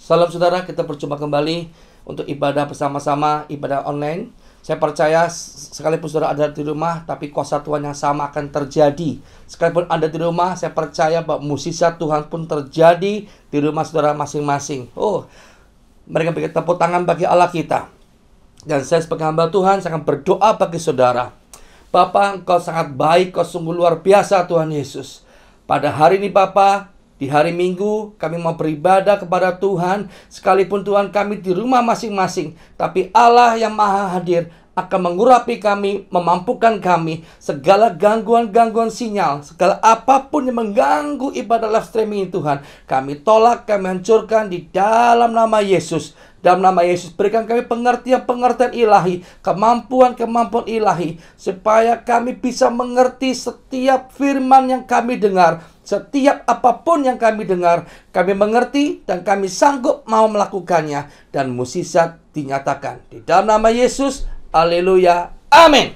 Salam saudara, kita berjumpa kembali untuk ibadah bersama-sama, ibadah online. Saya percaya sekalipun saudara ada di rumah, tapi kuasa Tuhan yang sama akan terjadi. Sekalipun Anda di rumah, saya percaya bahwa mukjizat Tuhan pun terjadi di rumah saudara masing-masing. Mereka beri tepuk tangan bagi Allah kita. Dan saya sebagai hamba Tuhan, saya akan berdoa bagi saudara. Bapa, Engkau sangat baik, Kau sungguh luar biasa Tuhan Yesus. Pada hari ini Bapa, di hari Minggu, kami mau beribadah kepada Tuhan. Sekalipun Tuhan kami di rumah masing-masing, tapi Allah yang maha hadir akan mengurapi kami, memampukan kami. Segala gangguan-gangguan sinyal, segala apapun yang mengganggu ibadah live streaming Tuhan, kami tolak, kami hancurkan di dalam nama Yesus. Dalam nama Yesus, berikan kami pengertian-pengertian ilahi, kemampuan-kemampuan ilahi, supaya kami bisa mengerti setiap firman yang kami dengar. Setiap apapun yang kami dengar, kami mengerti dan kami sanggup mau melakukannya. Dan mukjizat dinyatakan. Di dalam nama Yesus, haleluya, amin.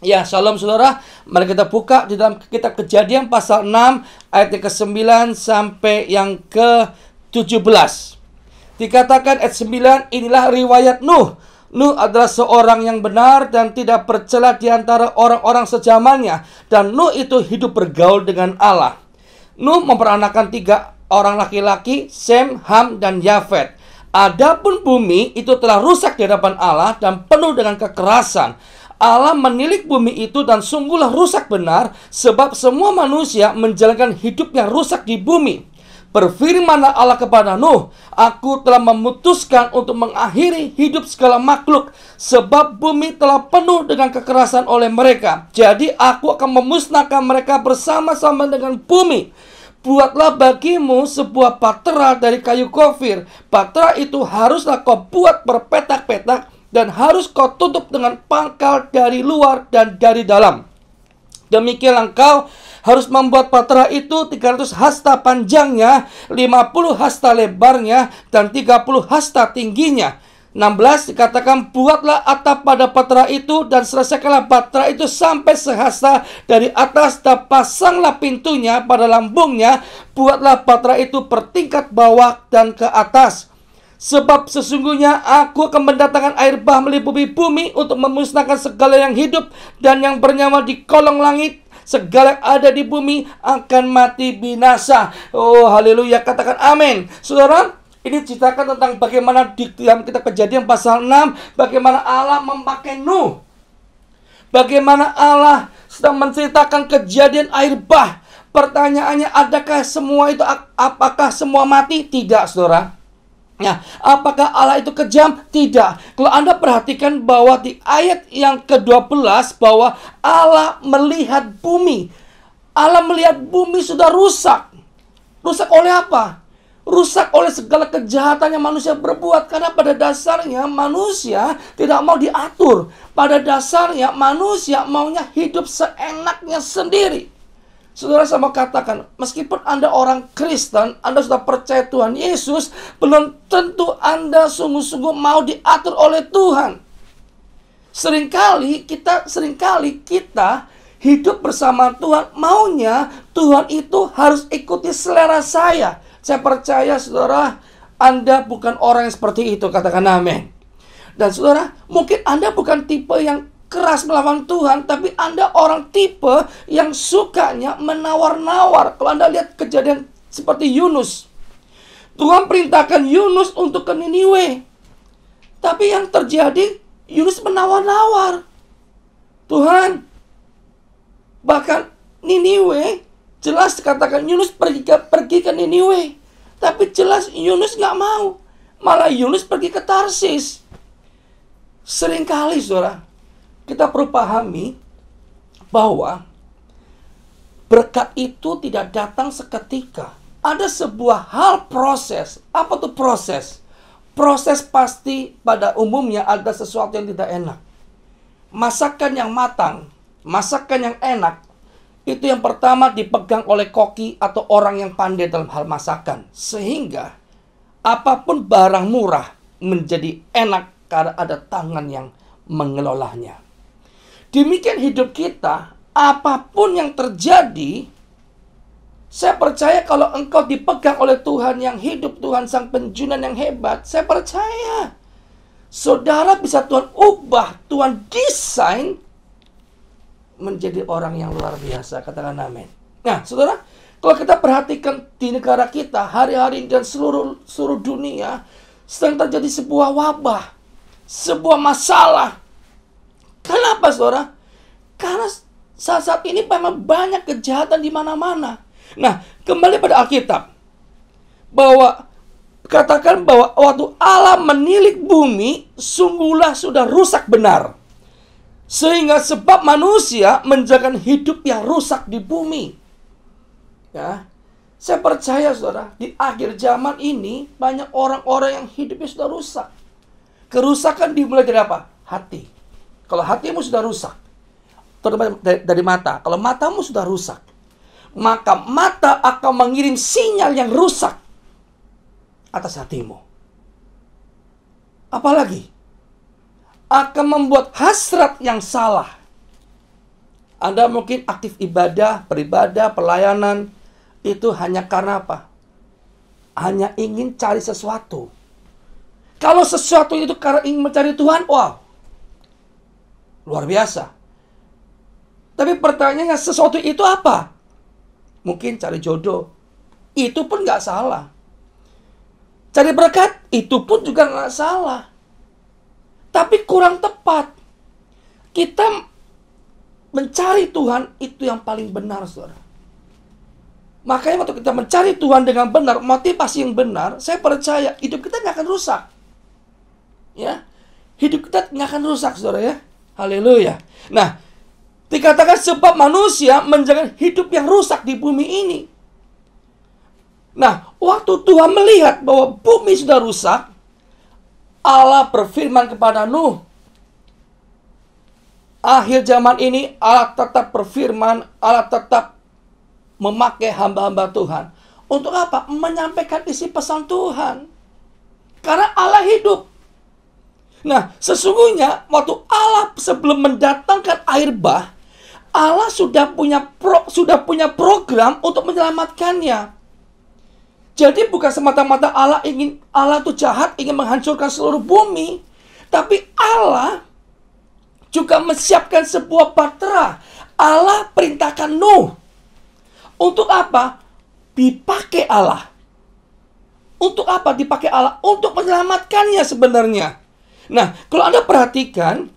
Ya, shalom saudara. Mari kita buka di dalam kitab Kejadian pasal 6, ayat ke-9 sampai yang ke-17. Dikatakan ayat 9, inilah riwayat Nuh. Nuh adalah seorang yang benar dan tidak bercela di antara orang-orang sezamannya. Dan Nuh itu hidup bergaul dengan Allah. Nuh memperanakan 3 orang laki-laki, Sem, Ham, dan Yafet. Adapun bumi itu telah rusak di hadapan Allah dan penuh dengan kekerasan. Allah menilik bumi itu dan sungguhlah rusak benar, sebab semua manusia menjalankan hidup yang rusak di bumi. Berfirmanlah Allah kepada Nuh, aku telah memutuskan untuk mengakhiri hidup segala makhluk, sebab bumi telah penuh dengan kekerasan oleh mereka. Jadi aku akan memusnahkan mereka bersama-sama dengan bumi. Buatlah bagimu sebuah bahtera dari kayu gofir. Bahtera itu haruslah kau buat berpetak-petak dan harus kau tutup dengan pangkal dari luar dan dari dalam. Demikianlah engkau harus membuat bahtera itu 300 hasta panjangnya, 50 hasta lebarnya, dan 30 hasta tingginya. 16 dikatakan, buatlah atap pada bahtera itu dan selesaikanlah bahtera itu sampai sehasta dari atas dan pasanglah pintunya pada lambungnya. Buatlah bahtera itu bertingkat bawah dan ke atas. Sebab sesungguhnya aku akan mendatangkan air bah meliputi bumi untuk memusnahkan segala yang hidup dan yang bernyawa di kolong langit. Segala yang ada di bumi akan mati binasa. Oh, haleluya, katakan amin. Saudara, ini ceritakan tentang bagaimana di dalam kitab Kejadian pasal 6, bagaimana Allah memakai Nuh. Bagaimana Allah sedang menceritakan kejadian air bah. Pertanyaannya, adakah semua itu, apakah semua mati? Tidak, saudara. Nah, apakah Allah itu kejam? Tidak. Kalau Anda perhatikan bahwa di ayat yang ke-12 bahwa Allah melihat bumi. Allah melihat bumi sudah rusak. Rusak oleh apa? Rusak oleh segala kejahatan yang manusia berbuat. Karena pada dasarnya manusia tidak mau diatur. Pada dasarnya manusia maunya hidup seenaknya sendiri. Saudara, saya mau katakan, meskipun Anda orang Kristen, Anda sudah percaya Tuhan Yesus, belum tentu Anda sungguh-sungguh mau diatur oleh Tuhan. Seringkali kita hidup bersama Tuhan, maunya Tuhan itu harus ikuti selera saya. Saya percaya, saudara, Anda bukan orang yang seperti itu, katakan amin. Dan saudara, mungkin Anda bukan tipe yang keras melawan Tuhan, tapi Anda orang tipe yang sukanya menawar-nawar. Kalau Anda lihat kejadian seperti Yunus, Tuhan perintahkan Yunus untuk ke Niniwe, tapi yang terjadi Yunus menawar-nawar. Tuhan, bahkan Niniwe jelas dikatakan Yunus pergi ke Niniwe, tapi jelas Yunus nggak mau, malah Yunus pergi ke Tarsis. Seringkali, saudara, kita perlu pahami bahwa berkat itu tidak datang seketika. Ada sebuah hal proses. Apa tuh proses? Proses pasti pada umumnya ada sesuatu yang tidak enak. Masakan yang matang, masakan yang enak, itu yang pertama dipegang oleh koki atau orang yang pandai dalam hal masakan. Sehingga apapun barang murah menjadi enak karena ada tangan yang mengelolanya. Demikian hidup kita, apapun yang terjadi, Saya percaya kalau engkau dipegang oleh Tuhan yang hidup, Tuhan Sang Penjunan yang hebat, saya percaya saudara bisa Tuhan ubah, Tuhan desain menjadi orang yang luar biasa. Katakan amin. Nah, saudara, kalau kita perhatikan di negara kita, hari-hari dan seluruh dunia sedang terjadi sebuah wabah, sebuah masalah. Kenapa, saudara? Karena saat ini memang banyak kejahatan di mana-mana. Nah, kembali pada Alkitab, bahwa katakan bahwa waktu Allah menilik bumi, sungguhlah sudah rusak benar. Sehingga sebab manusia menjalankan hidup yang rusak di bumi. Ya, saya percaya saudara, di akhir zaman ini banyak orang-orang yang hidupnya sudah rusak. Kerusakan dimulai dari apa? Hati. Kalau hatimu sudah rusak, terutama dari mata. Kalau matamu sudah rusak, maka mata akan mengirim sinyal yang rusak atas hatimu. Apalagi akan membuat hasrat yang salah. Anda mungkin aktif ibadah, beribadah, pelayanan, itu hanya karena apa? Hanya ingin cari sesuatu. Kalau sesuatu itu karena ingin mencari Tuhan, wow, luar biasa. Tapi pertanyaannya, sesuatu itu apa? Mungkin cari jodoh. Itu pun nggak salah. Cari berkat, itu pun juga nggak salah. Tapi kurang tepat. Kita mencari Tuhan itu yang paling benar, saudara. Makanya waktu kita mencari Tuhan dengan benar, motivasi yang benar, saya percaya hidup kita nggak akan rusak. Ya, hidup kita nggak akan rusak, saudara ya. Haleluya. Nah, dikatakan sebab manusia menjalankan hidup yang rusak di bumi ini. Nah, waktu Tuhan melihat bahwa bumi sudah rusak, Allah berfirman kepada Nuh. Akhir zaman ini Allah tetap berfirman, Allah tetap memakai hamba-hamba Tuhan. Untuk apa? Menyampaikan isi pesan Tuhan. Karena Allah hidup. Nah, sesungguhnya waktu Allah sebelum mendatangkan air bah, Allah sudah punya program untuk menyelamatkannya. Jadi bukan semata-mata Allah itu jahat, ingin menghancurkan seluruh bumi, tapi Allah juga menyiapkan sebuah bahtera. Allah perintahkan Nuh. Untuk apa? Dipakai Allah. Untuk apa dipakai Allah? Untuk menyelamatkannya sebenarnya. Nah, kalau Anda perhatikan,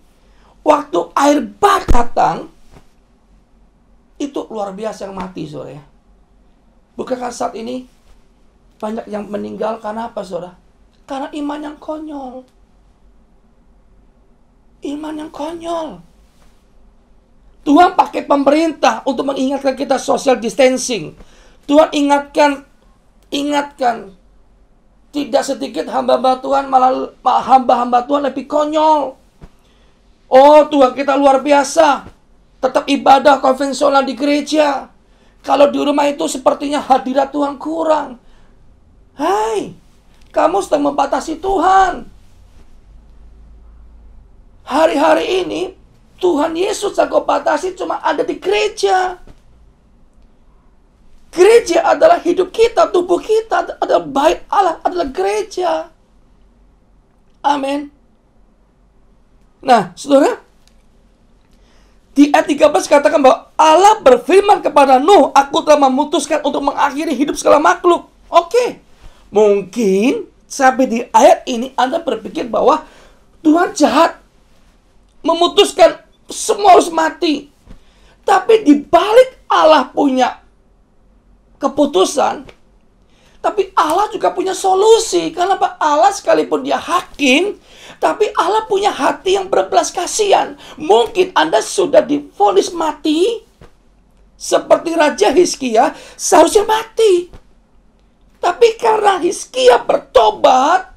waktu air bah datang, itu luar biasa yang mati, saudara. Bukankah saat ini banyak yang meninggal karena apa, saudara? Karena iman yang konyol. Iman yang konyol. Tuhan pakai pemerintah untuk mengingatkan kita social distancing. Tuhan ingatkan. Tidak sedikit hamba-hamba Tuhan, malah hamba-hamba Tuhan lebih konyol. Oh, Tuhan kita luar biasa. Tetap ibadah konvensional di gereja. Kalau di rumah itu sepertinya hadirat Tuhan kurang. Hai, kamu sedang membatasi Tuhan. Hari-hari ini Tuhan Yesus yang kau batasi cuma ada di gereja. Gereja adalah hidup kita, tubuh kita adalah bait Allah, adalah gereja. Amin. Nah, saudara, di ayat 13 katakan bahwa Allah berfirman kepada Nuh, aku telah memutuskan untuk mengakhiri hidup segala makhluk. Oke. Mungkin sampai di ayat ini Anda berpikir bahwa Tuhan jahat, memutuskan semua harus mati. Tapi di balik Allah punya keputusan, tapi Allah juga punya solusi. Karena Pak Allah sekalipun dia hakim, tapi Allah punya hati yang berbelas kasihan. Mungkin Anda sudah divonis mati, seperti Raja Hizkia seharusnya mati. Tapi karena Hizkia bertobat,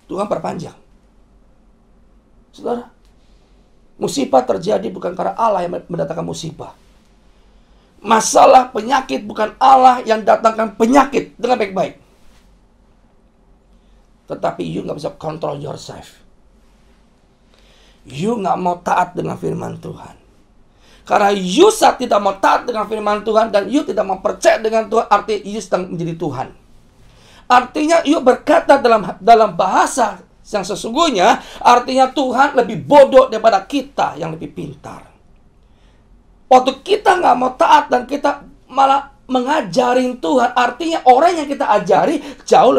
Tuhan perpanjang. Saudara, musibah terjadi bukan karena Allah yang mendatangkan musibah. Masalah penyakit bukan Allah yang datangkan penyakit dengan baik-baik. Tetapi you gak bisa control yourself. You gak mau taat dengan firman Tuhan. Karena you saat tidak mau taat dengan firman Tuhan dan you tidak mau percaya dengan Tuhan, artinya you sedang menjadi Tuhan. Artinya you berkata dalam bahasa yang sesungguhnya, artinya Tuhan lebih bodoh daripada kita yang lebih pintar. Waktu kita nggak mau taat dan kita malah mengajarin Tuhan, artinya orang yang kita ajari jauh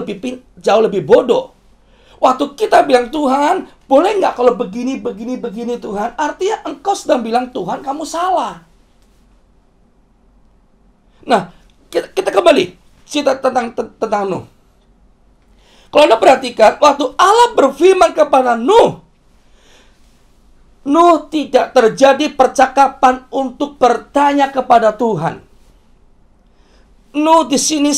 lebih bodoh. Waktu kita bilang, Tuhan, boleh nggak kalau begini Tuhan, artinya engkau sedang bilang, Tuhan, kamu salah. Nah, kita kembali cerita tentang Nuh. Kalau Anda perhatikan, waktu Allah berfirman kepada Nuh tidak terjadi percakapan untuk bertanya kepada Tuhan. Nuh di sini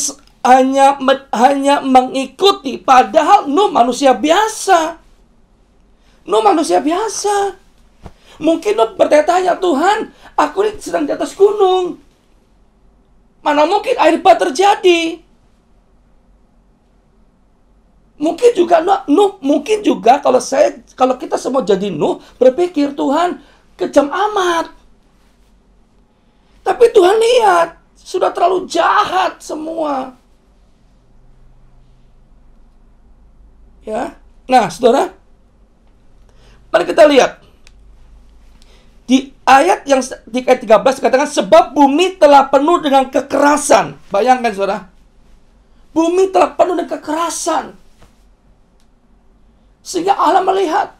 hanya mengikuti, padahal Nuh manusia biasa. Mungkin Nuh bertanya-tanya, Tuhan, aku ini sedang di atas gunung. Mana mungkin air bah terjadi? Mungkin juga kalau kita semua jadi Nuh, berpikir, Tuhan, kejam amat. Tapi Tuhan lihat, sudah terlalu jahat semua. Ya. Nah, saudara, mari kita lihat. Di ayat 13 dikatakan, sebab bumi telah penuh dengan kekerasan. Bayangkan, saudara. Bumi telah penuh dengan kekerasan. Sehingga Allah melihat.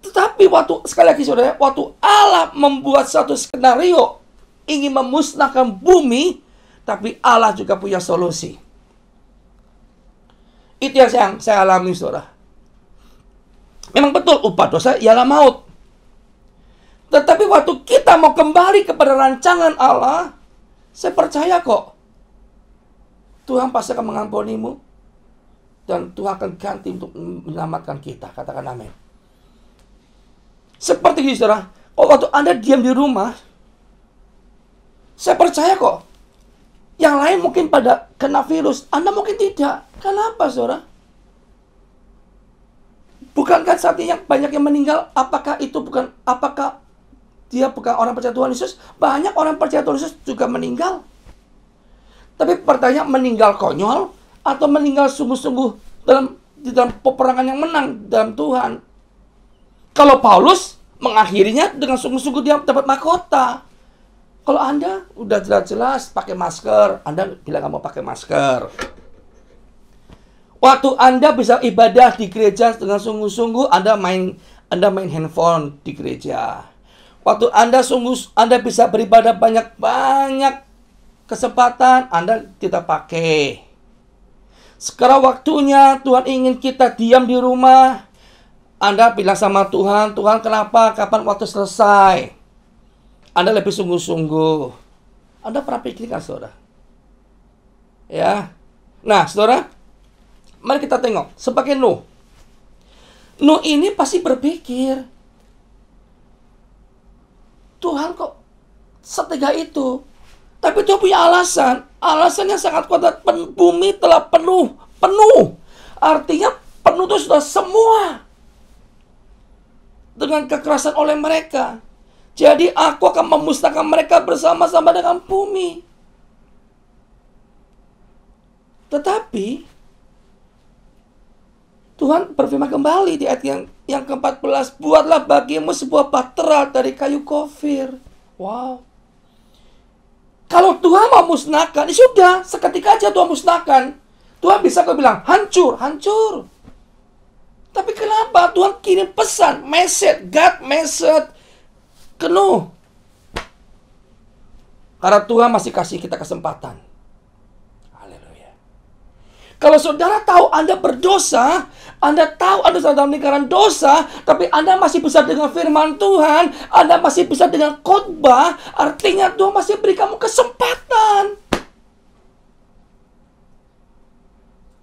Tetapi sekali lagi saudara, waktu Allah membuat satu skenario ingin memusnahkan bumi, tapi Allah juga punya solusi. Itu yang saya alami, saudara. Memang betul, upah dosa ialah maut. Tetapi waktu kita mau kembali kepada rancangan Allah, saya percaya kok Tuhan pasti akan mengampunimu. Dan Tuhan akan ganti untuk menyelamatkan kita. Katakan amin. Seperti itu, saudara. Waktu Anda diam di rumah, saya percaya kok. Yang lain mungkin pada kena virus. Anda mungkin tidak. Kenapa, saudara? Bukankah saat ini yang banyak yang meninggal? Apakah dia bukan orang percaya Tuhan Yesus? Banyak orang percaya Tuhan Yesus juga meninggal. Tapi pertanyaan, meninggal konyol atau meninggal sungguh-sungguh di dalam peperangan yang menang dalam Tuhan? Kalau Paulus mengakhirinya dengan sungguh-sungguh dia dapat mahkota. Kalau Anda udah jelas-jelas pakai masker, Anda bilang nggak mau pakai masker. Waktu Anda bisa ibadah di gereja dengan sungguh-sungguh, Anda main handphone di gereja. Waktu Anda bisa beribadah banyak kesempatan, Anda tidak pakai. Sekarang waktunya Tuhan ingin kita diam di rumah. Anda bilang sama Tuhan, Tuhan kenapa? Kapan waktu selesai? Anda lebih sungguh-sungguh. Anda pernah pikirkan, saudara? Ya. Nah, saudara, mari kita tengok. Sebagai Nuh. Nuh ini pasti berpikir, Tuhan kok setega itu? Tapi Tuhan punya alasan. Alasannya sangat kuat. Bumi telah penuh. Artinya penuh itu sudah semua. Dengan kekerasan oleh mereka. Jadi aku akan memusnahkan mereka bersama-sama dengan bumi. Tetapi Tuhan berfirman kembali di ayat yang ke-14. Buatlah bagimu sebuah bahtera dari kayu gofir. Wow. Kalau Tuhan mau musnahkan, ya sudah, seketika aja Tuhan musnahkan. Tuhan bisa bilang, hancur. Tapi kenapa Tuhan kirim pesan, God message ke Nuh? Karena Tuhan masih kasih kita kesempatan. Haleluya. Kalau saudara tahu Anda berdosa, Anda tahu Anda sedang dalam lingkaran dosa, tapi Anda masih bisa dengan firman Tuhan, Anda masih bisa dengan khotbah, artinya Tuhan masih beri kamu kesempatan.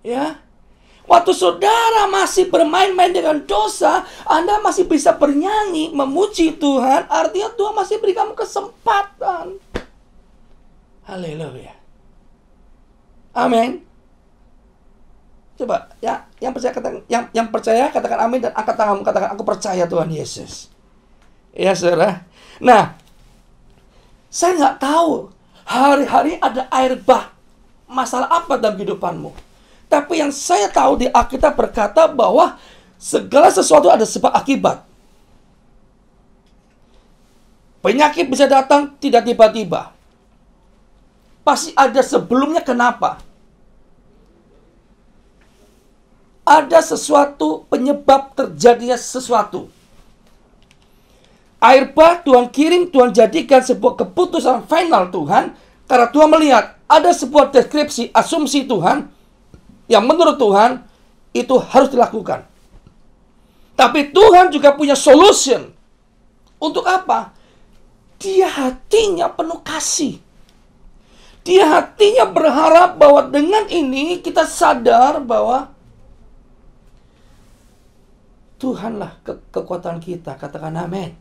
Ya. Waktu saudara masih bermain-main dengan dosa, Anda masih bisa bernyanyi, memuji Tuhan, artinya Tuhan masih beri kamu kesempatan. Haleluya. Amin. Coba, ya, yang percaya katakan amin dan angkat tanganmu katakan aku percaya Tuhan Yesus. Ya, saudara. Nah, saya nggak tahu hari-hari ada air bah. Masalah apa dalam kehidupanmu? Tapi yang saya tahu di Alkitab berkata bahwa segala sesuatu ada sebab akibat. Penyakit bisa datang tidak tiba-tiba. Pasti ada sebelumnya kenapa. Ada sesuatu penyebab terjadinya sesuatu. Air bah Tuhan kirim, Tuhan jadikan sebuah keputusan final Tuhan. Karena Tuhan melihat ada sebuah deskripsi, asumsi Tuhan yang menurut Tuhan itu harus dilakukan. Tapi Tuhan juga punya solution. Untuk apa? Dia hatinya penuh kasih. Dia hatinya berharap bahwa dengan ini kita sadar bahwa Tuhanlah kekuatan kita. Katakan amin.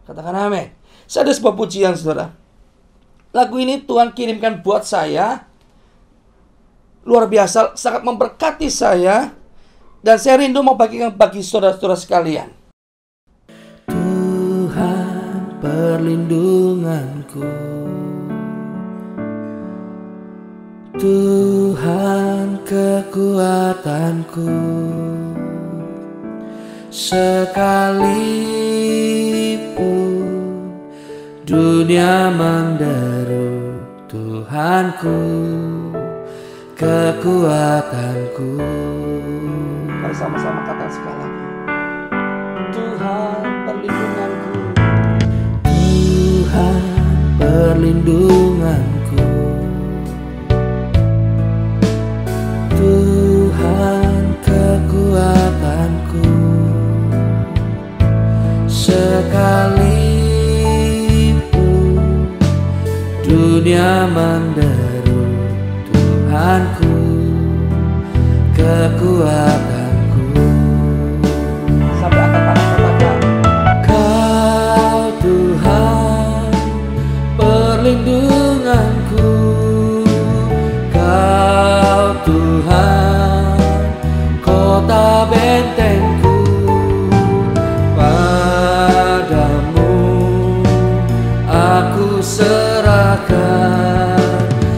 Katakan amin. Saya ada sebuah pujian, saudara. Lagu ini Tuhan kirimkan buat saya. Luar biasa, sangat memberkati saya. Dan saya rindu mau bagikan bagi saudara-saudara sekalian. Tuhan perlindunganku, Tuhan kekuatanku, sekalipun dunia menderu, Tuhanku kekuatanku. Mari sama-sama katakan sekali lagi. Tuhan perlindunganku, Tuhan perlindunganku, Tuhan kekuatanku, sekalipun dunia menderu, Tuhanku kekuatanku. Sampai angkat tangan katakan, Kau Tuhan perlindunganku, Kau Tuhan kota bentengku, padamu aku serahkan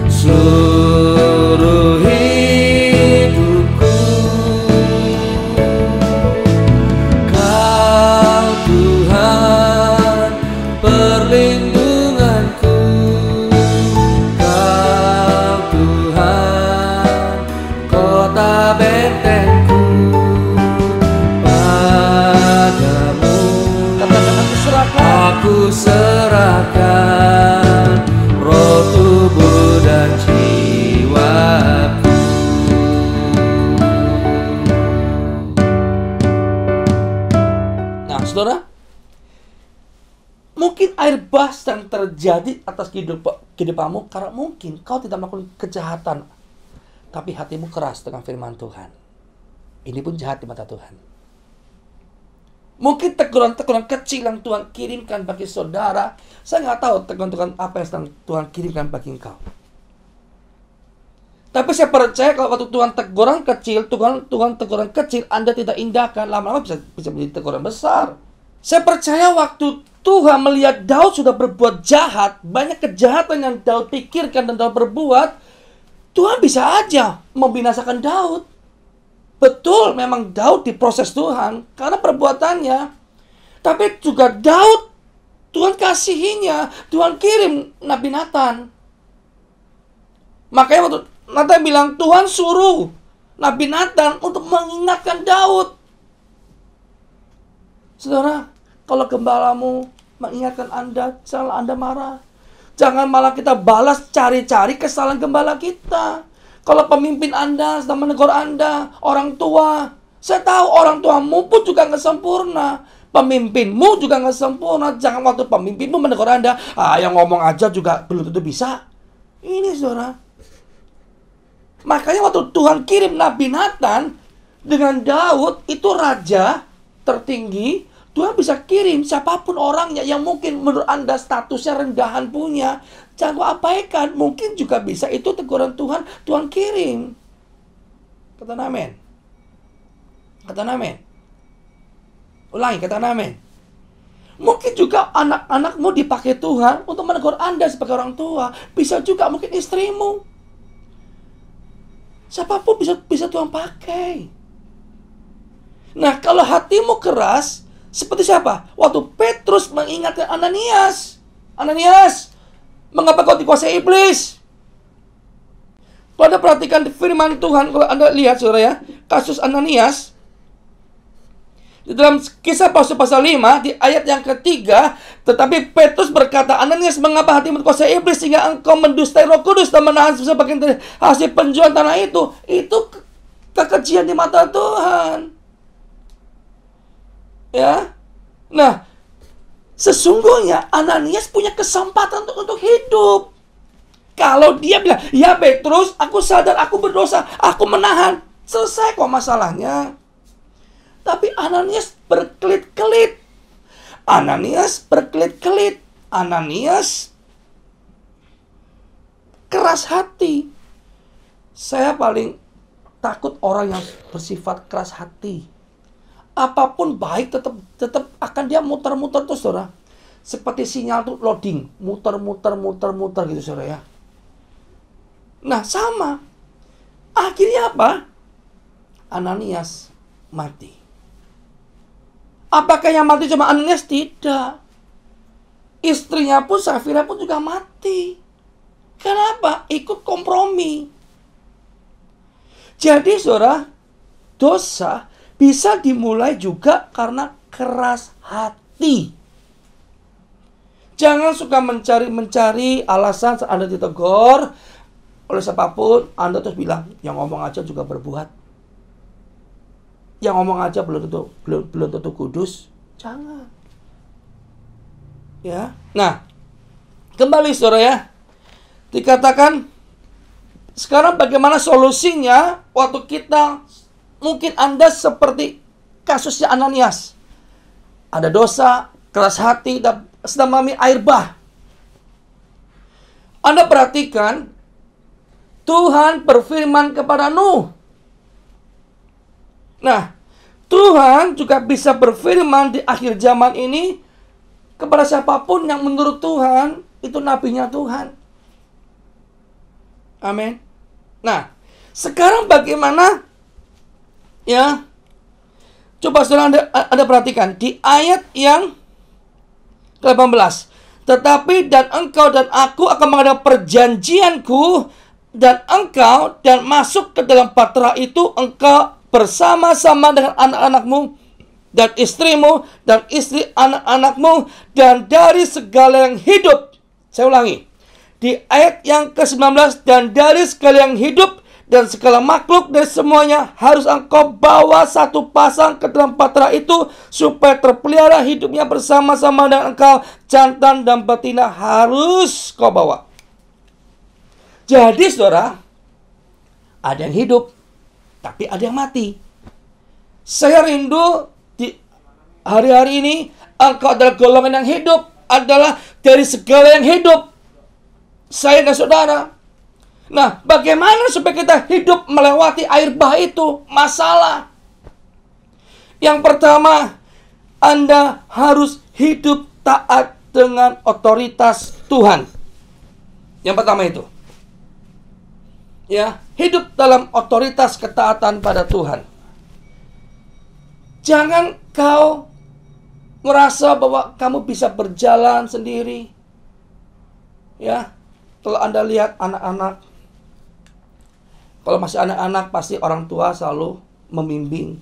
seluruh hidupku. Kau Tuhan perlindunganku, Kau Tuhan kota bentengku, padamu aku serahkan roh, tubuh, dan jiwaku. Nah, saudara, mungkin air bah sedang terjadi atas kehidupanmu karena mungkin kau tidak melakukan kejahatan, tapi hatimu keras dengan firman Tuhan. Ini pun jahat di mata Tuhan. Mungkin teguran-teguran kecil yang Tuhan kirimkan bagi saudara. Saya nggak tahu teguran-teguran apa yang sedang Tuhan kirimkan bagi engkau. Tapi saya percaya kalau waktu Tuhan teguran kecil, Tuhan teguran kecil Anda tidak indahkan, lama-lama bisa menjadi teguran besar. Saya percaya waktu Tuhan melihat Daud sudah berbuat jahat, banyak kejahatan yang Daud pikirkan dan Daud berbuat, Tuhan bisa aja membinasakan Daud. Betul, memang Daud diproses Tuhan karena perbuatannya. Tapi juga Daud, Tuhan kasihinya. Tuhan kirim Nabi Nathan. Makanya waktu Nathan bilang, Tuhan suruh Nabi Nathan untuk mengingatkan Daud. Saudara, kalau gembalamu mengingatkan Anda, janganlah Anda marah. Jangan malah kita balas cari-cari kesalahan gembala kita. Kalau pemimpin Anda sedang menegur Anda, orang tua, saya tahu orang tuamu pun juga nggak sempurna. Pemimpinmu juga nggak sempurna. Jangan waktu pemimpinmu menegur Anda, yang ngomong aja juga belum tentu bisa. Ini saudara. Makanya waktu Tuhan kirim Nabi Nathan dengan Daud, itu raja tertinggi, Tuhan bisa kirim siapapun orangnya yang mungkin menurut Anda statusnya rendahan punya. Jangan kau abaikan. Mungkin juga bisa itu teguran Tuhan, Tuhan kirim. Kata amin. Kata amin. Ulangi, kata amin. Mungkin juga anak-anakmu dipakai Tuhan untuk menegur Anda sebagai orang tua. Bisa juga mungkin istrimu. Siapapun bisa Tuhan pakai. Nah, kalau hatimu keras, seperti siapa? Waktu Petrus mengingatkan Ananias. Ananias, mengapa kau dikuasai iblis? Kalau Anda perhatikan firman Tuhan, kalau Anda lihat saudara ya, kasus Ananias, di dalam Kisah Rasul pasal 5, di ayat yang ketiga, tetapi Petrus berkata, Ananias, mengapa hatimu dikuasai iblis sehingga engkau mendustai Roh Kudus dan menahan sebagian dari hasil penjualan tanah itu? Itu kekejian di mata Tuhan. Ya, nah, sesungguhnya Ananias punya kesempatan untuk hidup. Kalau dia bilang, ya Petrus, aku sadar aku berdosa, aku menahan, selesai kok masalahnya. Tapi Ananias berkelit-kelit. Ananias keras hati. Saya paling takut orang yang bersifat keras hati. Apapun baik tetap akan dia muter-muter terus, saudara. Seperti sinyal tuh loading, muter gitu, saudara ya. Nah, sama. Akhirnya apa? Ananias mati. Apakah yang mati cuma Ananias? Tidak. Istrinya pun, Safira pun juga mati. Kenapa? Ikut kompromi. Jadi, saudara, dosa bisa dimulai juga karena keras hati. Jangan suka mencari alasan saat Anda ditegur oleh siapapun. Anda terus bilang, yang ngomong aja juga berbuat. Yang ngomong aja belum tentu kudus. Jangan. Ya. Nah, kembali saudara ya. Dikatakan, sekarang bagaimana solusinya waktu kita, mungkin Anda seperti kasusnya Ananias. Ada dosa, keras hati, dan sedang mengalami air bah. Anda perhatikan, Tuhan berfirman kepada Nuh. Nah, Tuhan juga bisa berfirman di akhir zaman ini kepada siapapun yang menurut Tuhan itu nabinya Tuhan. Amin. Nah, sekarang bagaimana? Ya, coba saudara Anda perhatikan di ayat yang ke-18. Tetapi dan engkau dan aku akan menghadap perjanjianku, dan engkau dan masuk ke dalam batra itu, engkau bersama-sama dengan anak-anakmu dan istrimu dan istri anak-anakmu dan dari segala yang hidup. Saya ulangi. Di ayat yang ke-19, dan dari segala yang hidup dan segala makhluk dari semuanya harus engkau bawa satu pasang ke dalam batra itu supaya terpelihara hidupnya bersama-sama dengan engkau. Jantan dan betina harus kau bawa. Jadi saudara, ada yang hidup, tapi ada yang mati. Saya rindu di hari-hari ini, engkau adalah golongan yang hidup, adalah dari segala yang hidup. Saya dan saudara. Nah, bagaimana supaya kita hidup melewati air bah itu? Masalah. Yang pertama, Anda harus hidup taat dengan otoritas Tuhan. Yang pertama itu. Ya, hidup dalam otoritas ketaatan pada Tuhan. Jangan kau merasa bahwa kamu bisa berjalan sendiri. Ya, kalau Anda lihat anak-anak, kalau masih anak-anak pasti orang tua selalu membimbing.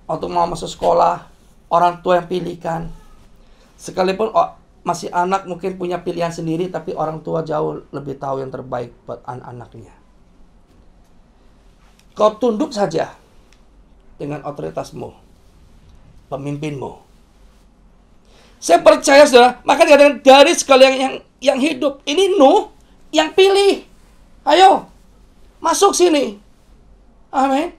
Waktu mau masuk sekolah, orang tua yang pilihkan. Sekalipun masih anak mungkin punya pilihan sendiri, tapi orang tua jauh lebih tahu yang terbaik buat anak-anaknya. Kau tunduk saja dengan otoritasmu, pemimpinmu. Saya percaya saudara, maka dikatakan dari segala yang hidup. Ini Nuh yang pilih. Ayo, masuk sini. Amin.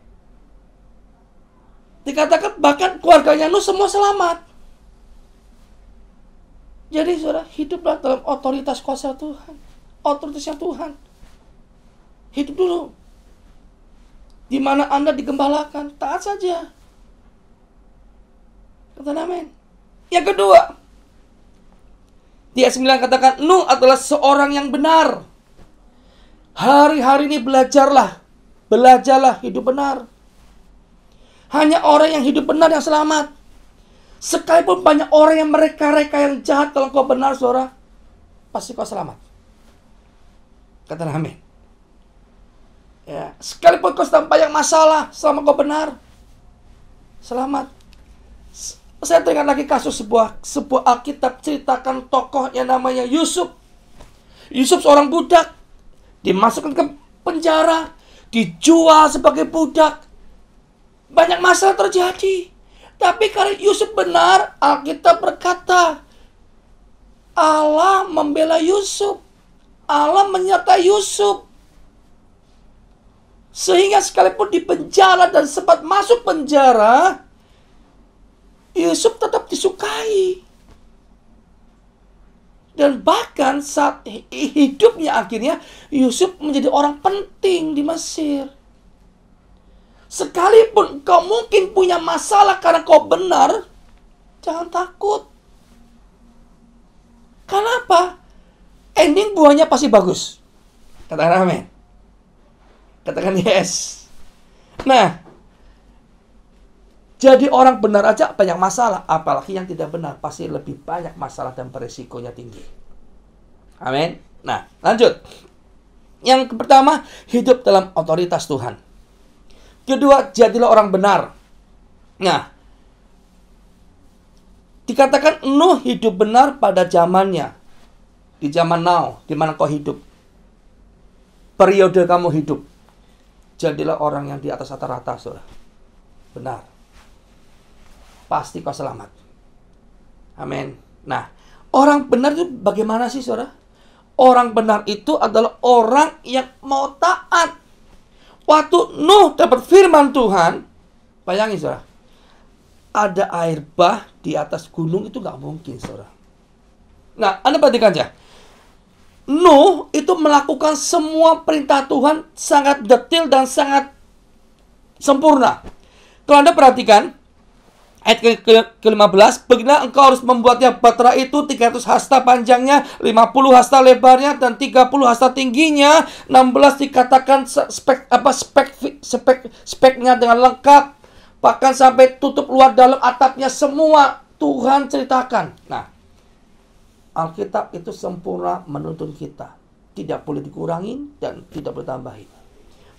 Dikatakan bahkan keluarganya Nuh semua selamat. Jadi saudara, hiduplah dalam otoritas kuasa Tuhan. Otoritasnya Tuhan. Hidup dulu. Di mana Anda digembalakan, taat saja. Kata amin. Yang kedua, di ayat 9 katakan, Nuh adalah seorang yang benar. Hari-hari ini belajarlah hidup benar. Hanya orang yang hidup benar yang selamat. Sekalipun banyak orang yang mereka-reka yang jahat, kalau kau benar, saudara, pasti kau selamat. Katakan amin. Ya, sekalipun kau sedang banyak masalah, selama kau benar, selamat. Saya teringat lagi kasus sebuah Alkitab ceritakan tokoh yang namanya Yusuf. Yusuf seorang budak, dimasukkan ke penjara, dijual sebagai budak. Banyak masalah terjadi. Tapi karena Yusuf benar, Alkitab berkata, Allah membela Yusuf. Allah menyertai Yusuf. Sehingga sekalipun di penjara dan sempat masuk penjara, Yusuf tetap disukai. Dan bahkan saat hidupnya akhirnya, Yusuf menjadi orang penting di Mesir. Sekalipun kau mungkin punya masalah karena kau benar, jangan takut. Kenapa? Ending buahnya pasti bagus. Katakan amin. Katakan yes. Nah, jadi orang benar aja banyak masalah. Apalagi yang tidak benar, pasti lebih banyak masalah dan beresikonya tinggi. Amin. Nah, lanjut. Yang pertama, hidup dalam otoritas Tuhan. Kedua, jadilah orang benar. Nah, dikatakan Nuh hidup benar pada zamannya. Di zaman now, di mana kau hidup. Periode kamu hidup. Jadilah orang yang di atas rata-rata, saudara. Benar. Pasti kau selamat. Amin. Nah, orang benar itu bagaimana sih, saudara? Orang benar itu adalah orang yang mau taat. Waktu Nuh dapat firman Tuhan, bayangin, saudara, ada air bah di atas gunung itu nggak mungkin, saudara. Nah, Anda perhatikan aja. Nuh itu melakukan semua perintah Tuhan sangat detail dan sangat sempurna. Kalau Anda perhatikan, ayat ke-15, beginilah engkau harus membuatnya batra itu 300 hasta panjangnya, 50 hasta lebarnya, dan 30 hasta tingginya. 16 dikatakan speknya dengan lengkap. Bahkan sampai tutup luar dalam atapnya semua Tuhan ceritakan. Nah, Alkitab itu sempurna menuntun kita. Tidak boleh dikurangin dan tidak boleh tambahin.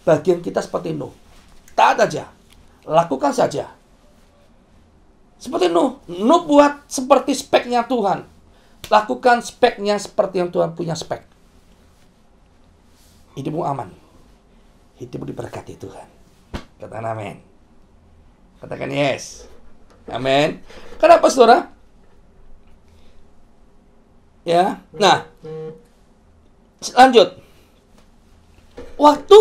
Bagian kita seperti Nuh. Taat aja. Lakukan saja. Seperti Nuh buat seperti speknya Tuhan. Lakukan speknya seperti yang Tuhan punya spek. Hidupmu aman. Hidupmu diberkati Tuhan. Katakan amin. Katakan yes. Amin. Kenapa, saudara? Ya. Nah, lanjut. Waktu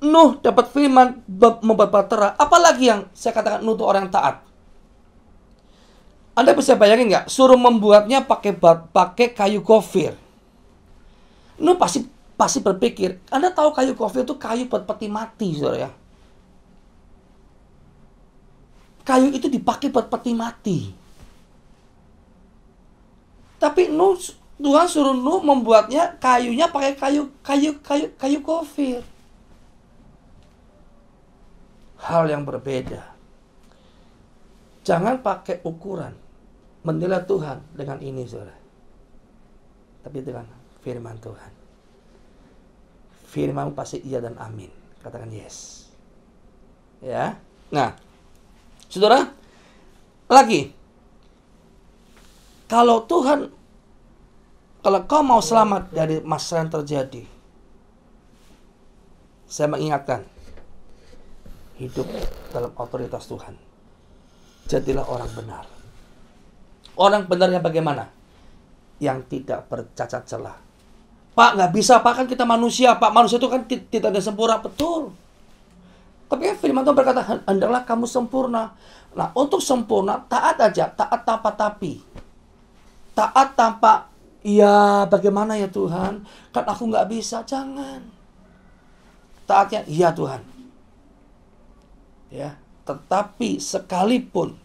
Nuh dapat firman membuat batra, apalagi yang saya katakan Nuh itu orang yang taat. Anda bisa bayangin nggak? Suruh membuatnya pakai kayu gofir. Nuh pasti berpikir, Anda tahu kayu gofir itu kayu buat peti mati, saudara ya. Kayu itu dipakai buat peti mati. Tapi Tuhan suruh Nuh membuatnya kayunya pakai kayu gofir. Hal yang berbeda. Jangan pakai ukuran menilai Tuhan dengan ini, saudara. Tapi dengan firman Tuhan. Firman pasti iya dan amin. Katakan yes. Ya. Nah, saudara, lagi. Kalau kau mau selamat dari masalah yang terjadi, saya mengingatkan, hidup dalam otoritas Tuhan. Jadilah orang benar. Orang benarnya bagaimana? Yang tidak bercacat celah. Pak, nggak bisa, Pak, kan kita manusia. Pak, manusia itu kan tidak ada sempurna. Betul. Tapi firman Tuhan berkata, hendaklah kamu sempurna. Nah, untuk sempurna, taat aja. Taat tanpa tapi. Taat tanpa, ya bagaimana ya Tuhan? Kan aku nggak bisa. Jangan. Taatnya, iya Tuhan. Ya, tetapi sekalipun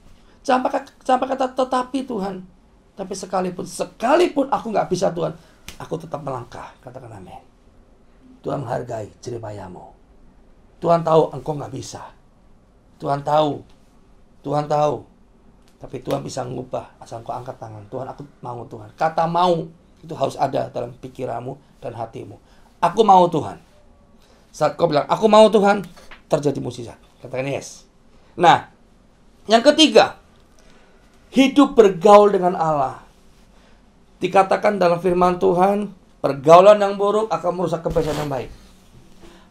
Sampai kata tetapi Tuhan. Tapi sekalipun aku nggak bisa Tuhan, aku tetap melangkah. Katakan amin. Tuhan menghargai jeribayamu. Tuhan tahu engkau nggak bisa. Tuhan tahu. Tapi Tuhan bisa mengubah asal engkau angkat tangan. Tuhan, aku mau Tuhan. Kata mau itu harus ada dalam pikiranmu dan hatimu. Aku mau Tuhan. Saat kau bilang, aku mau Tuhan, terjadi mukjizat. Katakan yes. Nah, yang ketiga, hidup bergaul dengan Allah. Dikatakan dalam firman Tuhan, pergaulan yang buruk akan merusak kebiasaan yang baik.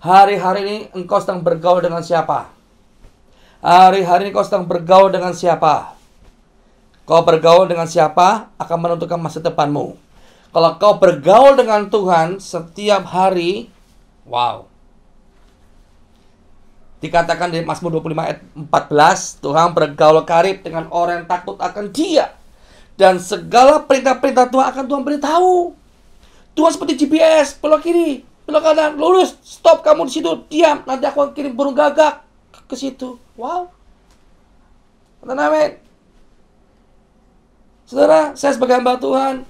Hari-hari ini engkau sedang bergaul dengan siapa? Hari-hari ini kau sedang bergaul dengan siapa? Kau bergaul dengan siapa akan menentukan masa depanmu. Kalau kau bergaul dengan Tuhan setiap hari, wow. Dikatakan di Mazmur 25 ayat 14, Tuhan bergaul karib dengan orang yang takut akan Dia. Dan segala perintah-perintah Tuhan akan Tuhan beritahu. Tuhan seperti GPS, belok kiri, belok kanan, lurus, stop kamu di situ, diam. Nanti aku akan kirim burung gagak ke situ. Wow. Amin. Saudara, saya sebagai hamba Tuhan,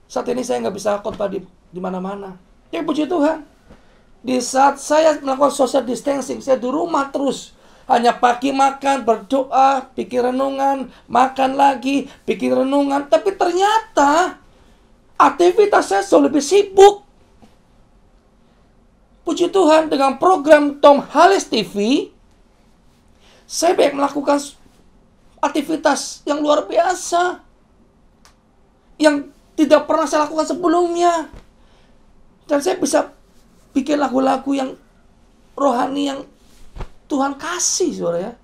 saat ini saya nggak bisa khotbah di mana-mana. Ya puji Tuhan. Di saat saya melakukan social distancing, saya di rumah terus. Hanya pagi makan, berdoa, bikin renungan, makan lagi, bikin renungan. Tapi ternyata aktivitas saya jauh lebih sibuk. Puji Tuhan, dengan program Tom Halis TV, saya banyak melakukan aktivitas yang luar biasa. Yang tidak pernah saya lakukan sebelumnya. Dan saya bisa bikin lagu-lagu yang rohani yang Tuhan kasih, saudara ya.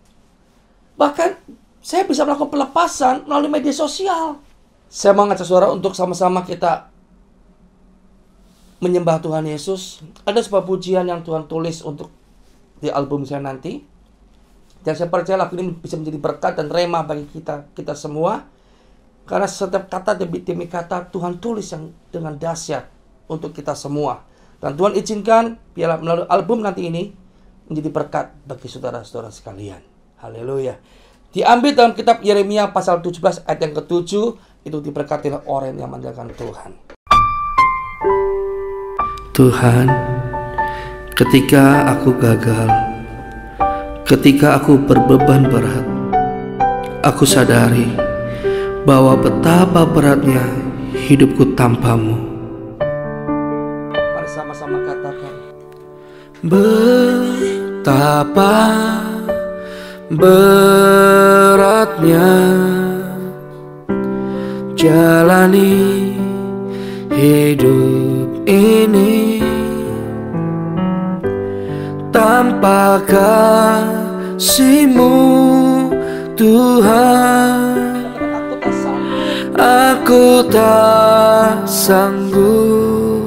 Bahkan saya bisa melakukan pelepasan melalui media sosial. Saya mau ngajak saudara untuk sama-sama kita menyembah Tuhan Yesus. Ada sebuah pujian yang Tuhan tulis untuk di album saya nanti. Dan saya percaya lagu ini bisa menjadi berkat dan rema bagi kita semua. Karena setiap kata demi kata Tuhan tulis yang dengan dahsyat untuk kita semua. Dan Tuhan izinkan biarlah melalui album nanti ini menjadi berkat bagi saudara-saudara sekalian. Haleluya. Diambil dalam kitab Yeremia pasal 17 ayat yang ke-7. Itu diberkati oleh orang yang mengandalkan Tuhan. Tuhan, ketika aku gagal, ketika aku berbeban berat, aku sadari bahwa betapa beratnya hidupku tanpamu. Mari sama-sama katakan. Betapa beratnya jalani hidup ini tanpa kasih-Mu, Tuhan. Aku tak sanggup.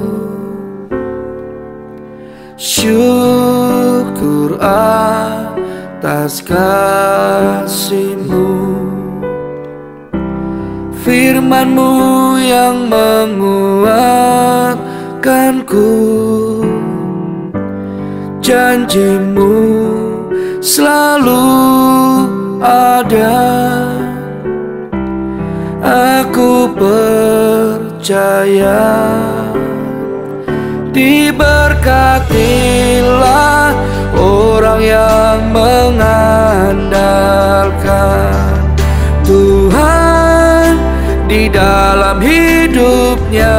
Syukur atas kasih-Mu, firman-Mu yang menguatkanku, janji-Mu selalu ada. Aku percaya diberkatilah orang yang mengandalkan Tuhan di dalam hidupnya,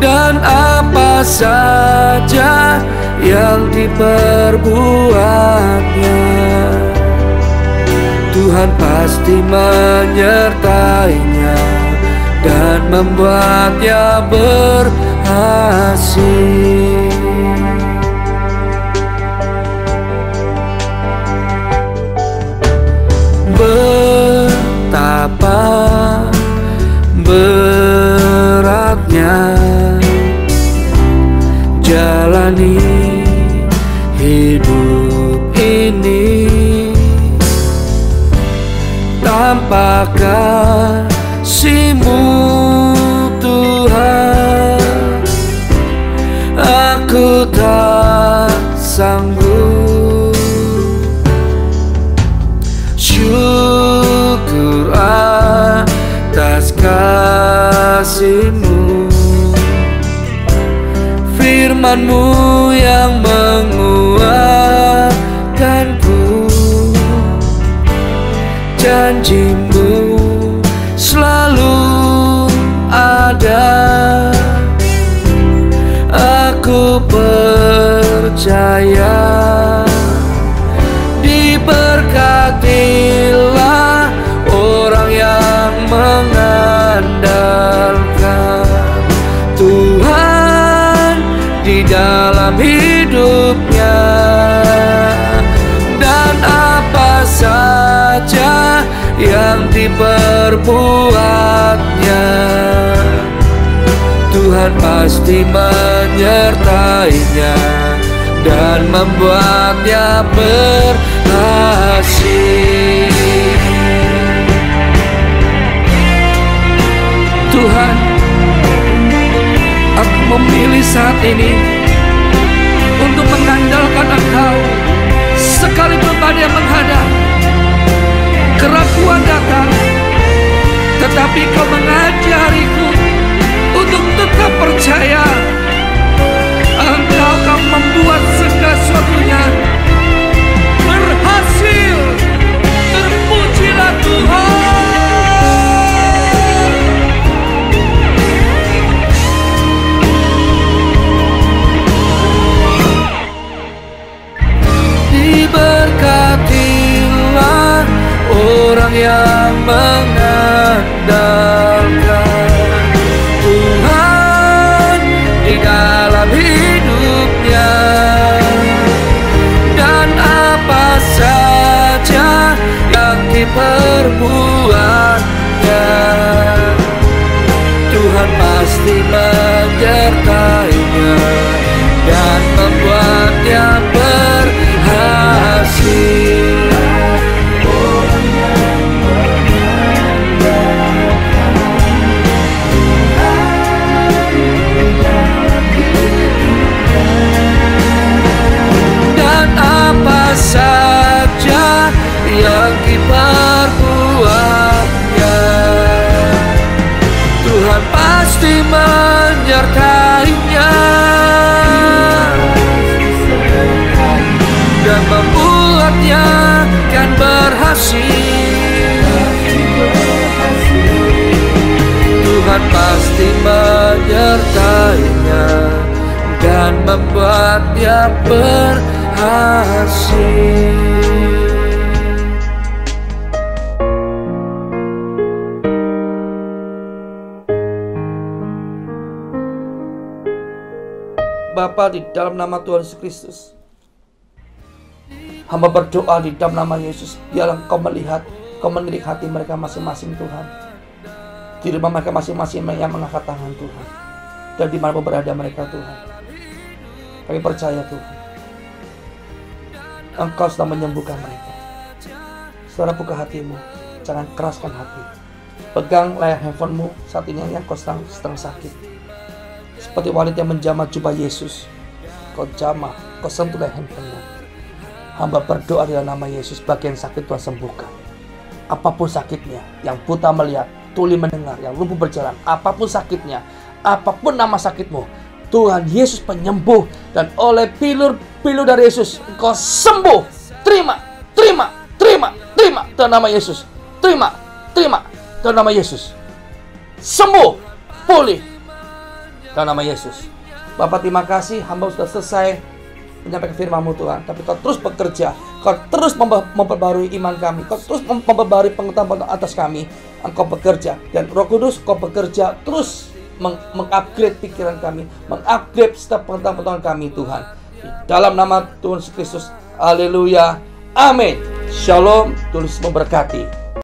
dan apa saja yang diperbuatnya, Tuhan pasti menyertainya dan membuatnya berhasil. Betapa beratnya jalani hidup ini tanpa kasih-Mu, Tuhan. Aku tak sanggup. firman-Mu yang menguatkanku, janji-Mu selalu ada. Aku percaya diberkatilah orang yang mengandalkan Tuhan di dalam hidupnya, dan apa saja yang diperbuatnya, Tuhan pasti menyertainya dan membuatnya berhasil. Tuhan, aku memilih saat ini untuk mengandalkan Engkau. Sekalipun badai menghadap, keraguan datang, tetapi Kau mengajariku untuk tetap percaya. Engkau akan membuat segala sesuatunya berhasil. Terpujilah Tuhan. Diberkatilah orang yang mengandalkan Tuhan di dalam hidupnya, dan apa saja yang diperbuatnya, Tuhan pasti menyertainya dan membuatnya berhasil. Apa saja yang diperbuatnya, Tuhan pasti menyertainya dan membuatnya kan berhasil. Tuhan pasti menyertainya dan membuatnya berhasil. Bapa, di dalam nama Tuhan Yesus Kristus, hamba berdoa di dalam nama Yesus, biarlah Engkau melihat, Engkau menilik hati mereka masing-masing Tuhan. Di rumah mereka masing-masing yang mengangkat tangan Tuhan, dan di mana berada mereka Tuhan. Kami percaya Tuhan, Engkau sedang menyembuhkan mereka. Saudara, buka hatimu, jangan keraskan hati. Pegang layar handphonemu saat ini yang kau sedang sakit. Seperti wanita yang menjamah jubah Yesus, kau jamah, kau sentuh layar handphonemu. Hamba berdoa dalam nama Yesus, bagian sakit Tuhan sembuhkan. Apapun sakitnya, yang buta melihat, tuli mendengar, yang lumpuh berjalan, apapun sakitnya, apapun nama sakitmu, Tuhan Yesus penyembuh, dan oleh pilur dari Yesus engkau sembuh. Terima dalam nama Yesus. Terima dalam nama Yesus. Sembuh, pulih dalam nama Yesus. Bapak, terima kasih, hamba sudah selesai menyampaikan firman-Mu Tuhan, tapi Kau terus bekerja, Kau terus memperbarui iman kami, Kau terus memperbarui pengetahuan atas kami. Engkau bekerja, dan Roh Kudus Kau bekerja terus mengupgrade pikiran kami, mengupgrade setiap pengetahuan kami Tuhan. Di dalam nama Tuhan Yesus Kristus, haleluya, amin. Shalom, Tuhan Yesus memberkati.